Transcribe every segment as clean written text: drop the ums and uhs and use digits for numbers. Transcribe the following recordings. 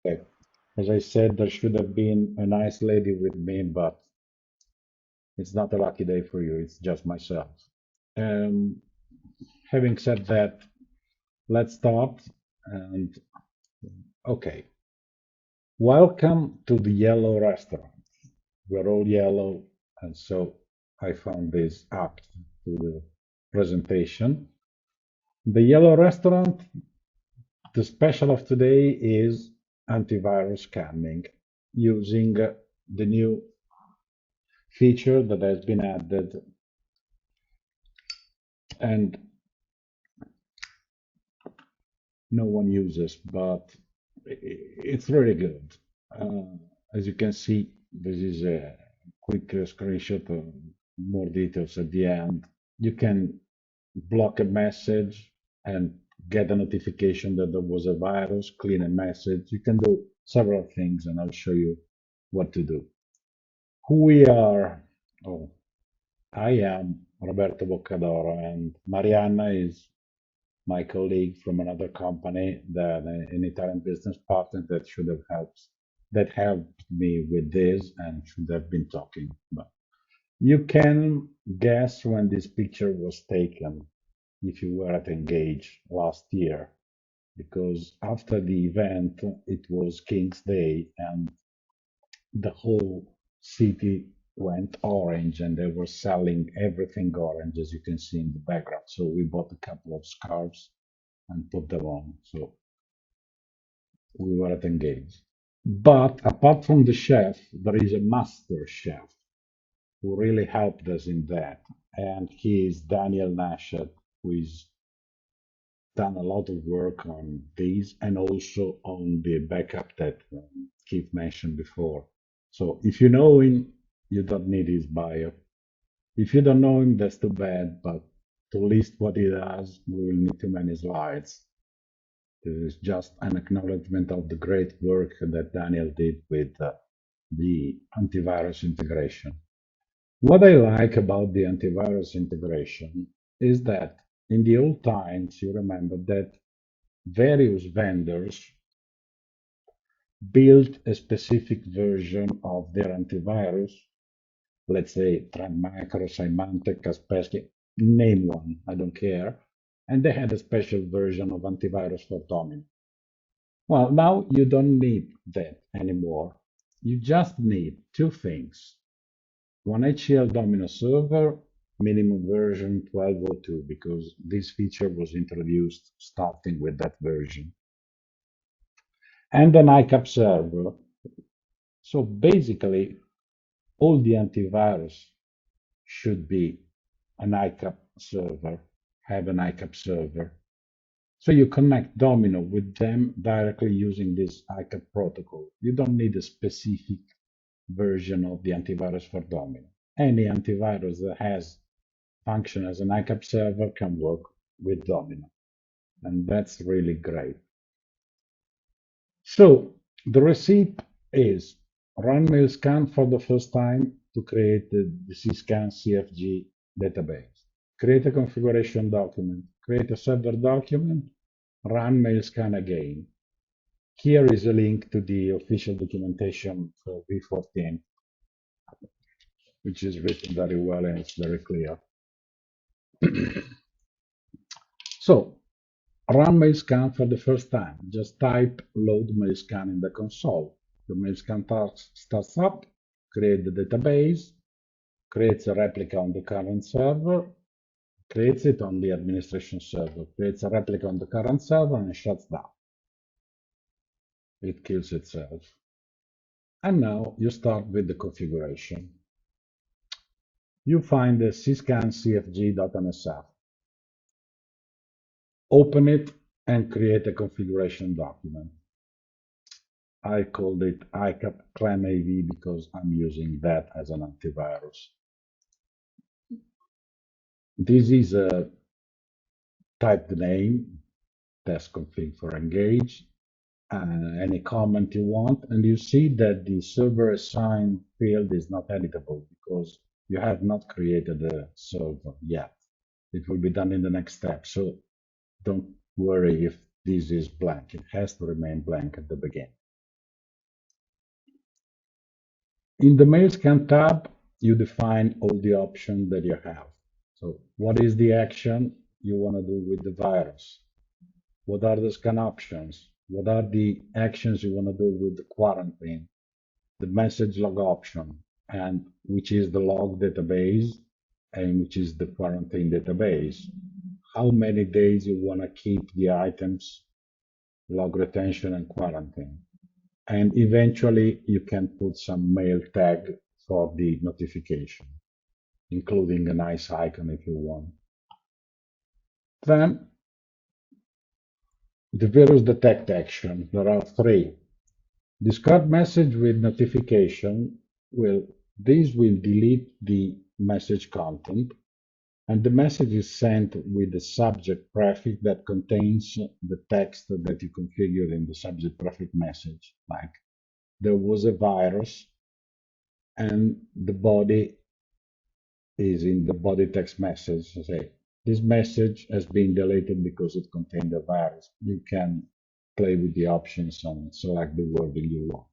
Okay. As I said, there should have been a nice lady with me, but it's not a lucky day for you. It's just myself. Um, Having said that, let's start. And okay, welcome to the Yellow Restaurant. We're all yellow, and so I found this apt to the presentation. The Yellow Restaurant, the special of today is antivirus scanning using the new feature that has been added and no one uses, but it's really good. As you can see, this is a quick screenshot of more details at the end. You can block a message and get a notification that there was a virus, clean a message. You can do several things, and I'll show you what to do. Who we are? Oh, I am Roberto Boccadoro, and Marianna is my colleague from another company, that an Italian business partner that helped me with this and should have been talking. But you can guess when this picture was taken if you were at Engage last year, because after the event it was King's Day and the whole city went orange and they were selling everything orange, as you can see in the background. So we bought a couple of scarves and put them on. So we were at Engage. But apart from the chef, there is a master chef who really helped us in that. And he is Daniel Nashat, who has done a lot of work on these and also on the backup that Keith mentioned before. So if you know him, you don't need his bio. If you don't know him, that's too bad, but to list what he does, we will need too many slides. This is just an acknowledgement of the great work that Daniel did with the antivirus integration. What I like about the antivirus integration is that in the old times, you remember that various vendors built a specific version of their antivirus. Let's say Trend Micro, Symantec, Kaspersky, name one, I don't care. And they had a special version of antivirus for Domino. Well, now you don't need that anymore. You just need two things. One HCL Domino server, minimum version 12.0.2, because this feature was introduced starting with that version, and an ICAP server. So basically, all the antivirus should be an ICAP server, have an ICAP server. So you connect Domino with them directly using this ICAP protocol. You don't need a specific version of the antivirus for Domino. Any antivirus that has function as an ICAP server can work with Domino, and that's really great. So the recipe is run mail scan for the first time to create the cscan CFG database. Create a configuration document, create a server document, run mail scan again. Here is a link to the official documentation for V14, which is written very well and it's very clear. So run mail scan for the first time. Just type load mail scan in the console. The mail scan starts up, create the database, creates a replica on the current server, creates it on the administration server, creates a replica on the current server and shuts down. It kills itself. And now you start with the configuration. You find the cscan cfg.nsf. Open it and create a configuration document. I called it ICAP Clam AV because I'm using that as an antivirus. This is a type the name, test config for engage, any comment you want, and you see that the server assigned field is not editable because you have not created a server yet. It will be done in the next step, so don't worry if this is blank. It has to remain blank at the beginning. In the mail scan tab, you define all the options that you have. So what is the action you want to do with the virus? What are the scan options? What are the actions you want to do with the quarantine? The message log option, and which is the log database and which is the quarantine database. How many days you want to keep the items, log retention and quarantine. And eventually you can put some mail tag for the notification, including a nice icon if you want. Then the virus detect action. There are three. Discard message with notification will this will delete the message content, and the message is sent with the subject prefix that contains the text that you configured in the subject prefix message, like there was a virus, and the body is in the body text message. Say this message has been deleted because it contained a virus. You can play with the options and select the wording you want.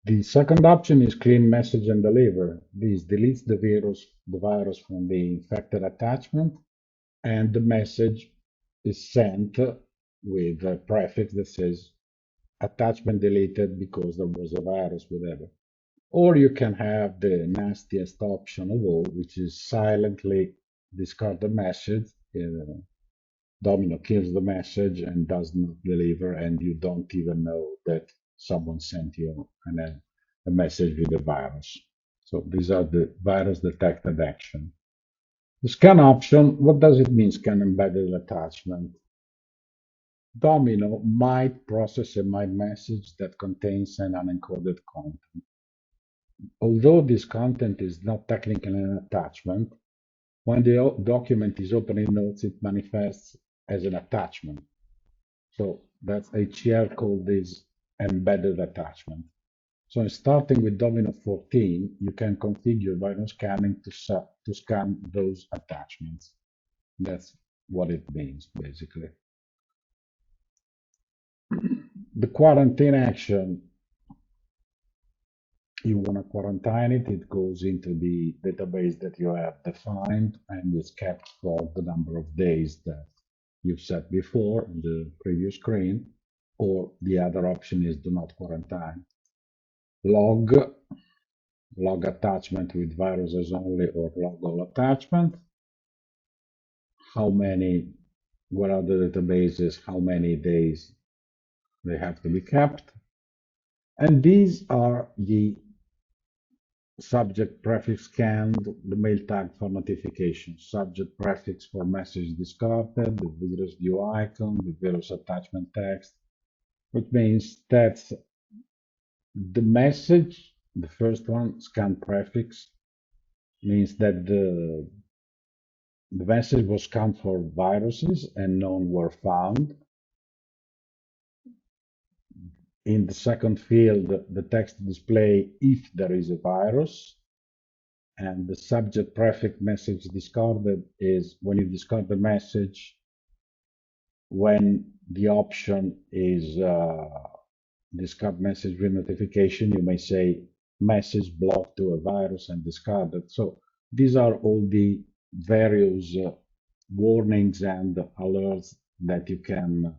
The second option is clean message and deliver. This deletes the virus from the infected attachment, and the message is sent with a prefix that says attachment deleted because there was a virus, whatever. Or you can have the nastiest option of all, which is silently discard the message. Domino kills the message and does not deliver, and you don't even know that someone sent you a message with a virus. So these are the virus detected action. The scan option, what does it mean, scan embedded attachment? Domino might process a my message that contains an unencoded content. Although this content is not technically an attachment, when the document is opened in Notes, it manifests as an attachment. So that's HCL called this embedded attachment. So starting with Domino 14, you can configure virus scanning to scan those attachments. That's what it means, basically. The quarantine action, you want to quarantine it, it goes into the database that you have defined and is kept for the number of days that you've set before in the previous screen, or the other option is do not quarantine. Log, log attachment with viruses only or log all attachment. How many, what are the databases, how many days they have to be kept. And these are the subject prefix scanned, the mail tag for notification, subject prefix for message discarded, the virus view icon, the virus attachment text, which means that the message, the first one, scan prefix, means that the message was scanned for viruses and none were found. In the second field, the text display if there is a virus, and the subject prefix message discarded is when you discard the message, when the option is discard message with notification, you may say message blocked to a virus and discarded. So these are all the various warnings and alerts that you can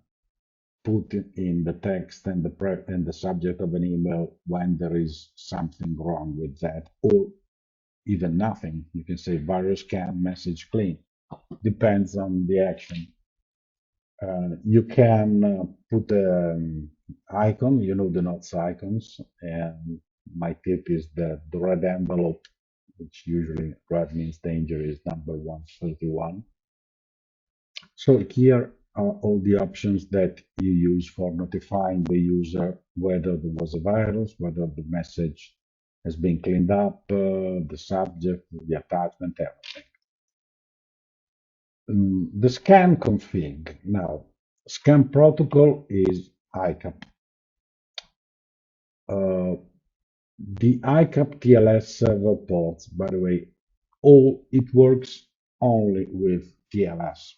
put in the text and the subject of an email when there is something wrong with that, or even nothing. You can say virus scan message clean. Depends on the action. You can put an icon, you know the notes icons, and my tip is that the red envelope, which usually red means danger, is number 131. So here are all the options that you use for notifying the user whether there was a virus, whether the message has been cleaned up, the subject, the attachment, everything. The scan config. Now, scan protocol is ICAP. The ICAP TLS server ports, by the way, it works only with TLS.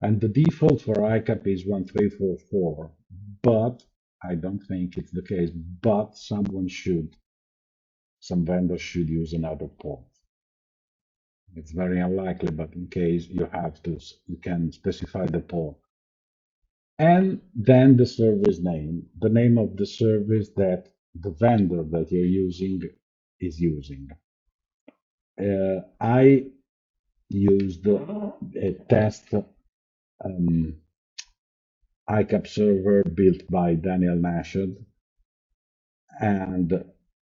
And the default for ICAP is 1344, but I don't think it's the case, but some vendors should use another port. It's very unlikely, but in case you have to, you can specify the port. And then the service name, the name of the service that the vendor that you're using is using. I used a test ICAP server built by Daniel Nashad, and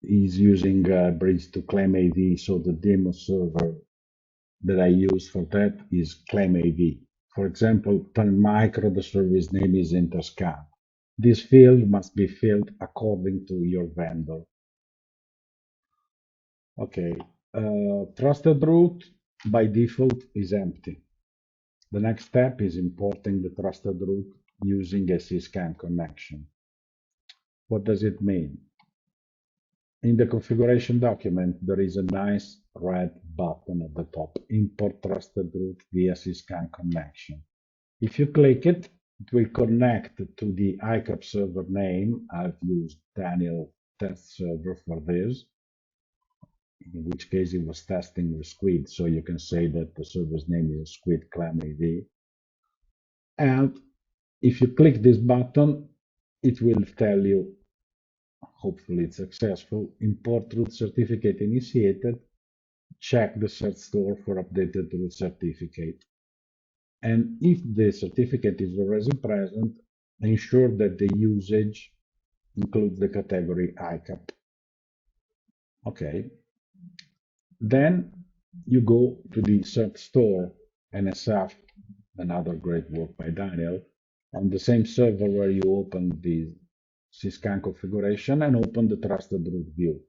he's using bridge to claim AV. So the demo server that I use for that is claim AV. For example, per micro, the service name is interscan. This field must be filled according to your vendor. Okay, trusted root by default is empty. The next step is importing the trusted root using a syscan connection. What does it mean? In the configuration document, there is a nice red button at the top, import trusted root via syscan connection. If you click it, it will connect to the ICAP server name. I've used Daniel test server for this, in which case it was testing with Squid. So you can say that the server's name is Squid Clam AV. And if you click this button, it will tell you, hopefully it's successful, import root certificate initiated, check the cert store for updated root certificate. And if the certificate is already present, ensure that the usage includes the category ICAP. Okay. Then you go to the cert store, NSF, another great work by Daniel, on the same server where you open the syscan configuration, and open the trusted root view.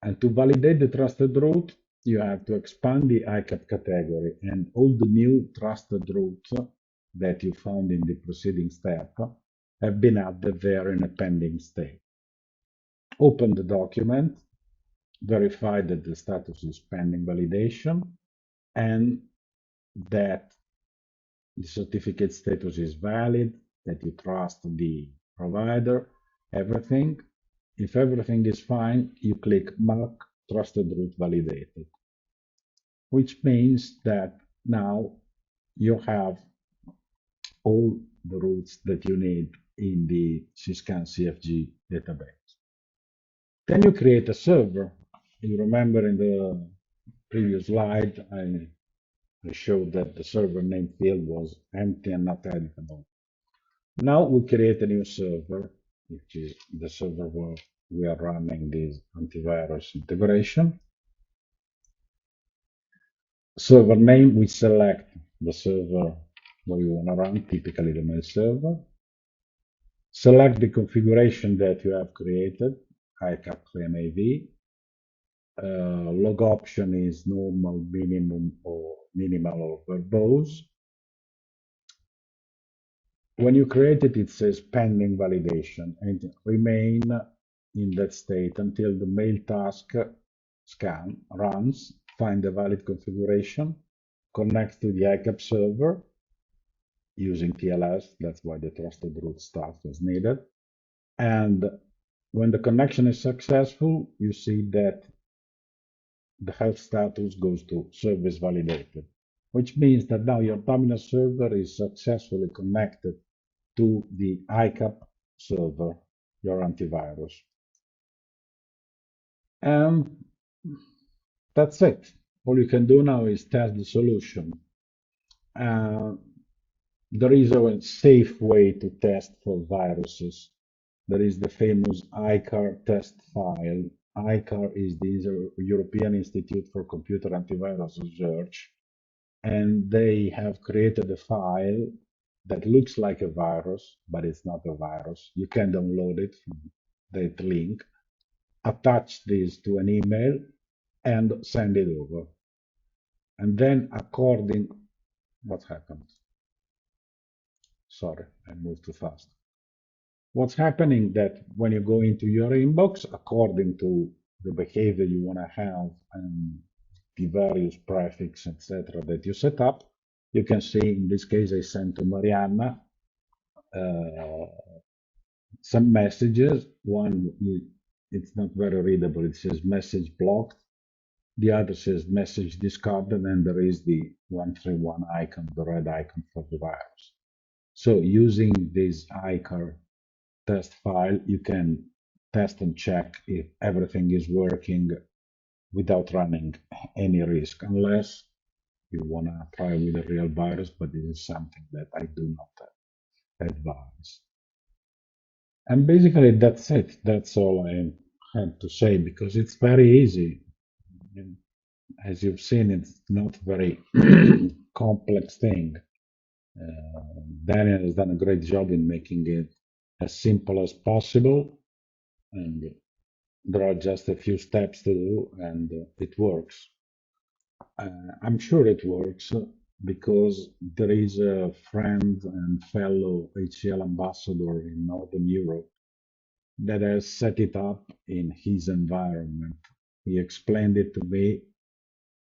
And to validate the trusted root, you have to expand the ICAP category, and all the new trusted roots that you found in the preceding step have been added there in a pending state. Open the document, verify that the status is pending validation, and that the certificate status is valid, that you trust the provider, everything. If everything is fine, you click Mark Trusted Root Validated, which means that now you have all the roots that you need in the syscan CFG database. Then you create a server. You remember in the previous slide, I showed that the server name field was empty and not editable. Now we create a new server, which is the server where we are running this antivirus integration. Server name, we select the server where you want to run, typically the mail server. Select the configuration that you have created, ICAP claim AV. Log option is normal, minimum, or minimal, or verbose. When you create it, it says pending validation, and remain in that state until the mail task scan runs, find the valid configuration, connect to the ICAP server using TLS. That's why the trusted root stuff is needed. And when the connection is successful, you see that the health status goes to service validated, which means that now your Domino server is successfully connected to the ICAP server, your antivirus. And that's it. All you can do now is test the solution. There is a safe way to test for viruses. There is the famous ICAR test file. ICAR is the European Institute for Computer Antivirus Research, and they have created a file that looks like a virus, but it's not a virus. You can download it from that link, attach this to an email, and send it over. And then what happened? Sorry, I moved too fast. What's happening that when you go into your inbox, according to the behavior you want to have and the various prefix, etc., that you set up, you can see in this case I sent to Marianna some messages. It's not very readable. It says message blocked. The other says message discarded, and there is the 131 icon, the red icon for the virus. So using this ICAR test file, you can test and check if everything is working without running any risk, unless you want to try with a real virus, but this is something that I do not advise. And basically, that's it. That's all I had to say because it's very easy. And as you've seen, it's not very complex thing. Daniel has done a great job in making it as simple as possible, and there are just a few steps to do, and it works. I'm sure it works because there is a friend and fellow HCL ambassador in Northern Europe that has set it up in his environment. He explained it to me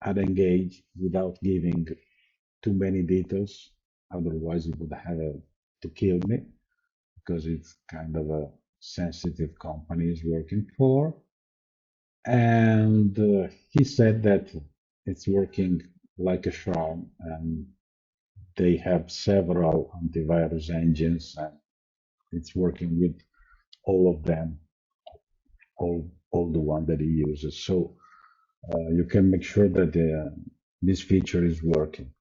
at Engage without giving too many details. Otherwise, he would have to kill me because it's kind of a sensitive company he's working for. And he said that it's working like a charm, and they have several antivirus engines, and it's working with all of them, all the one that he uses. So you can make sure that this feature is working.